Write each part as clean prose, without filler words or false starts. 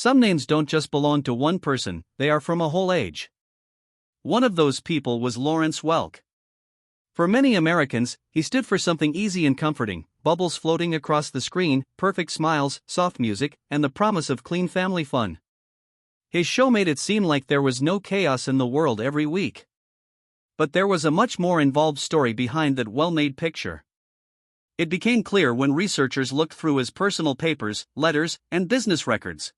Some names don't just belong to one person, they are from a whole age. One of those people was Lawrence Welk. For many Americans, he stood for something easy and comforting: bubbles floating across the screen, perfect smiles, soft music, and the promise of clean family fun. His show made it seem like there was no chaos in the world every week. But there was a much more involved story behind that well-made picture. It became clear when researchers looked through his personal papers, letters, and business records.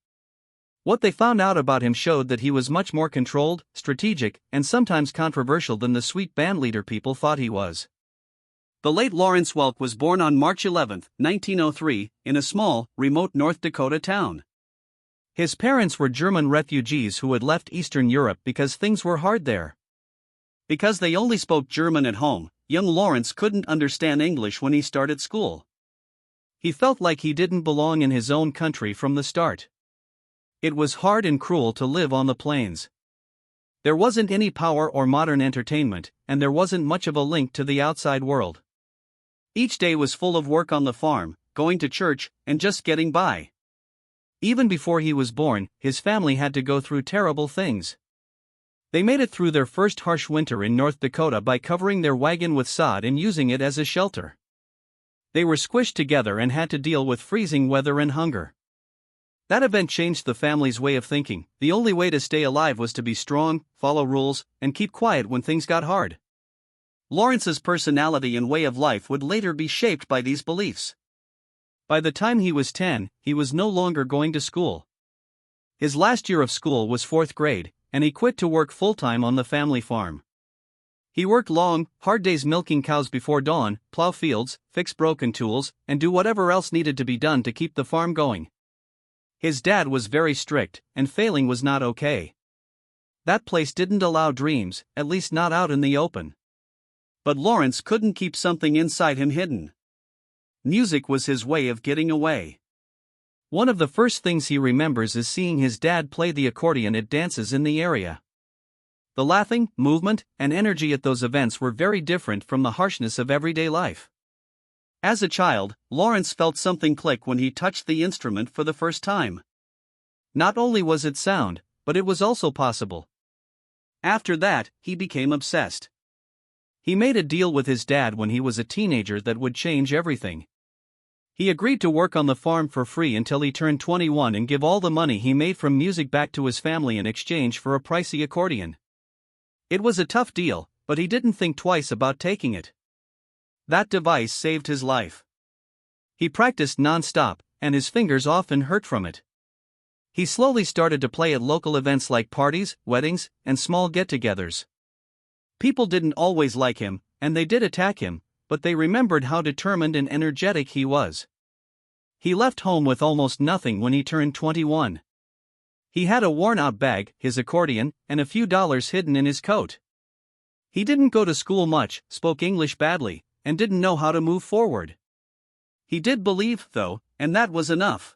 What they found out about him showed that he was much more controlled, strategic, and sometimes controversial than the sweet bandleader people thought he was. The late Lawrence Welk was born on March 11, 1903, in a small, remote North Dakota town. His parents were German refugees who had left Eastern Europe because things were hard there. Because they only spoke German at home, young Lawrence couldn't understand English when he started school. He felt like he didn't belong in his own country from the start. It was hard and cruel to live on the plains. There wasn't any power or modern entertainment, and there wasn't much of a link to the outside world. Each day was full of work on the farm, going to church, and just getting by. Even before he was born, his family had to go through terrible things. They made it through their first harsh winter in North Dakota by covering their wagon with sod and using it as a shelter. They were squished together and had to deal with freezing weather and hunger. That event changed the family's way of thinking. The only way to stay alive was to be strong, follow rules, and keep quiet when things got hard. Lawrence's personality and way of life would later be shaped by these beliefs. By the time he was 10, he was no longer going to school. His last year of school was 4th grade, and he quit to work full-time on the family farm. He worked long, hard days milking cows before dawn, plow fields, fix broken tools, and do whatever else needed to be done to keep the farm going. His dad was very strict, and failing was not okay. That place didn't allow dreams, at least not out in the open. But Lawrence couldn't keep something inside him hidden. Music was his way of getting away. One of the first things he remembers is seeing his dad play the accordion at dances in the area. The laughing, movement, and energy at those events were very different from the harshness of everyday life. As a child, Lawrence felt something click when he touched the instrument for the first time. Not only was it sound, but it was also possible. After that, he became obsessed. He made a deal with his dad when he was a teenager that would change everything. He agreed to work on the farm for free until he turned 21 and give all the money he made from music back to his family in exchange for a pricey accordion. It was a tough deal, but he didn't think twice about taking it. That device saved his life. He practiced non-stop, and his fingers often hurt from it. He slowly started to play at local events like parties, weddings, and small get-togethers. People didn't always like him, and they did attack him, but they remembered how determined and energetic he was. He left home with almost nothing when he turned 21. He had a worn-out bag, his accordion, and a few dollars hidden in his coat. He didn't go to school much, spoke English badly, and didn't know how to move forward. He did believe, though, and that was enough.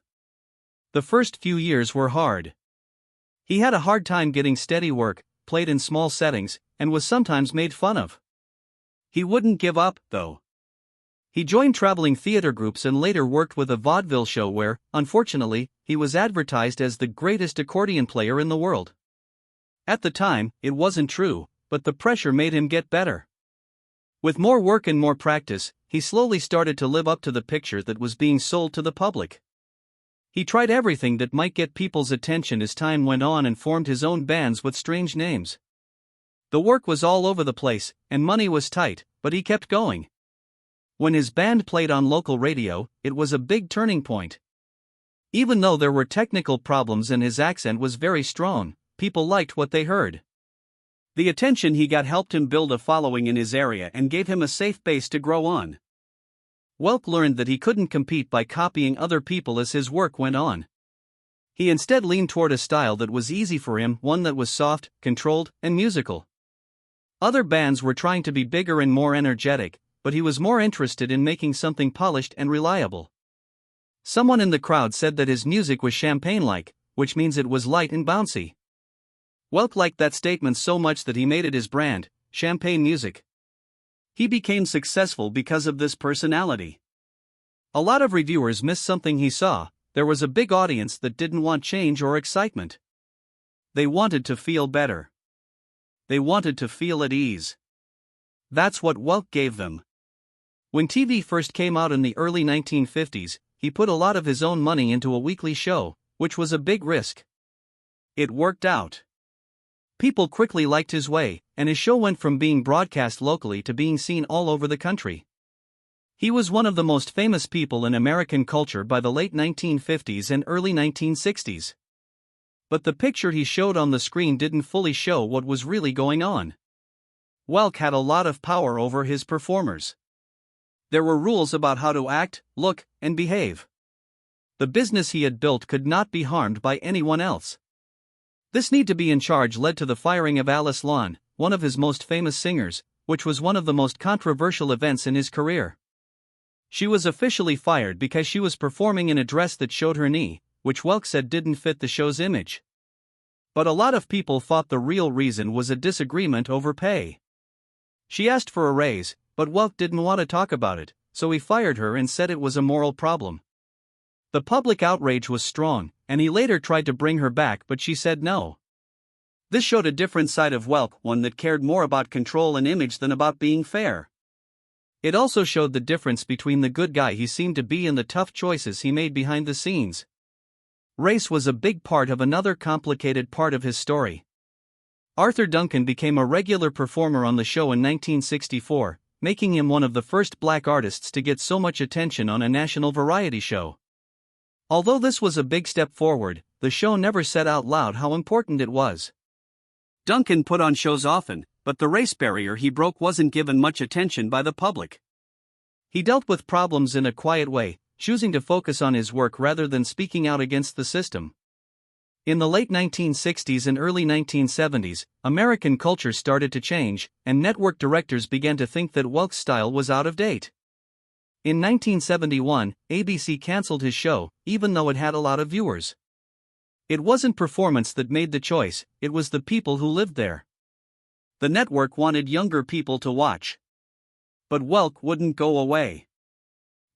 The first few years were hard. He had a hard time getting steady work, played in small settings, and was sometimes made fun of. He wouldn't give up, though. He joined traveling theater groups and later worked with a vaudeville show where, unfortunately, he was advertised as the greatest accordion player in the world. At the time, it wasn't true, but the pressure made him get better. With more work and more practice, he slowly started to live up to the picture that was being sold to the public. He tried everything that might get people's attention as time went on and formed his own bands with strange names. The work was all over the place, and money was tight, but he kept going. When his band played on local radio, it was a big turning point. Even though there were technical problems and his accent was very strong, people liked what they heard. The attention he got helped him build a following in his area and gave him a safe base to grow on. Welk learned that he couldn't compete by copying other people as his work went on. He instead leaned toward a style that was easy for him, one that was soft, controlled, and musical. Other bands were trying to be bigger and more energetic, but he was more interested in making something polished and reliable. Someone in the crowd said that his music was champagne-like, which means it was light and bouncy. Welk liked that statement so much that he made it his brand, Champagne Music. He became successful because of this personality. A lot of reviewers missed something he saw. there was a big audience that didn't want change or excitement. They wanted to feel better. They wanted to feel at ease. That's what Welk gave them. When TV first came out in the early 1950s, he put a lot of his own money into a weekly show, which was a big risk. It worked out. People quickly liked his way, and his show went from being broadcast locally to being seen all over the country. He was one of the most famous people in American culture by the late 1950s and early 1960s. But the picture he showed on the screen didn't fully show what was really going on. Welk had a lot of power over his performers. There were rules about how to act, look, and behave. The business he had built could not be harmed by anyone else. This need to be in charge led to the firing of Alice Lawn, one of his most famous singers, which was one of the most controversial events in his career. She was officially fired because she was performing in a dress that showed her knee, which Welk said didn't fit the show's image. But a lot of people thought the real reason was a disagreement over pay. She asked for a raise, but Welk didn't want to talk about it, so he fired her and said it was a moral problem. The public outrage was strong, and he later tried to bring her back, but she said no. This showed a different side of Welk, one that cared more about control and image than about being fair. It also showed the difference between the good guy he seemed to be and the tough choices he made behind the scenes. Race was a big part of another complicated part of his story. Arthur Duncan became a regular performer on the show in 1964, making him one of the first black artists to get so much attention on a national variety show. Although this was a big step forward, the show never said out loud how important it was. Duncan put on shows often, but the race barrier he broke wasn't given much attention by the public. He dealt with problems in a quiet way, choosing to focus on his work rather than speaking out against the system. In the late 1960s and early 1970s, American culture started to change, and network directors began to think that Welk's style was out of date. In 1971, ABC canceled his show, even though it had a lot of viewers. It wasn't performance that made the choice, it was the people who lived there. The network wanted younger people to watch. But Welk wouldn't go away.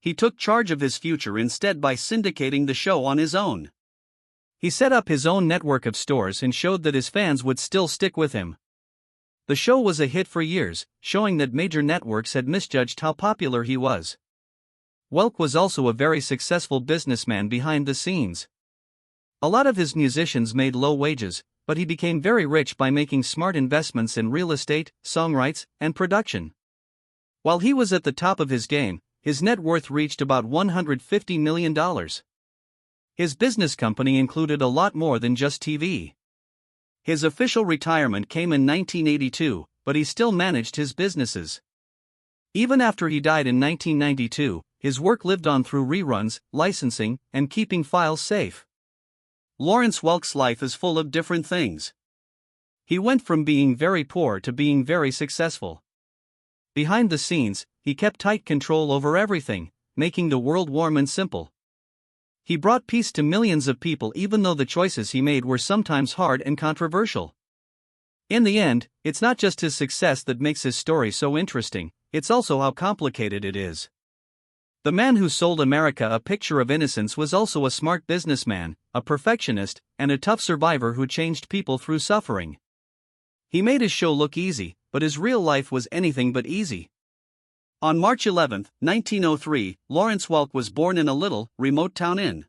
He took charge of his future instead by syndicating the show on his own. He set up his own network of stores and showed that his fans would still stick with him. The show was a hit for years, showing that major networks had misjudged how popular he was. Welk was also a very successful businessman behind the scenes. A lot of his musicians made low wages, but he became very rich by making smart investments in real estate, songwrites, and production. While he was at the top of his game, his net worth reached about $150 million. His business company included a lot more than just TV. His official retirement came in 1982, but he still managed his businesses. Even after he died in 1992, his work lived on through reruns, licensing, and keeping files safe. Lawrence Welk's life is full of different things. He went from being very poor to being very successful. Behind the scenes, he kept tight control over everything, making the world warm and simple. He brought peace to millions of people even though the choices he made were sometimes hard and controversial. In the end, it's not just his success that makes his story so interesting, it's also how complicated it is. The man who sold America a picture of innocence was also a smart businessman, a perfectionist, and a tough survivor who changed people through suffering. He made his show look easy, but his real life was anything but easy. On March 11, 1903, Lawrence Welk was born in a little, remote town in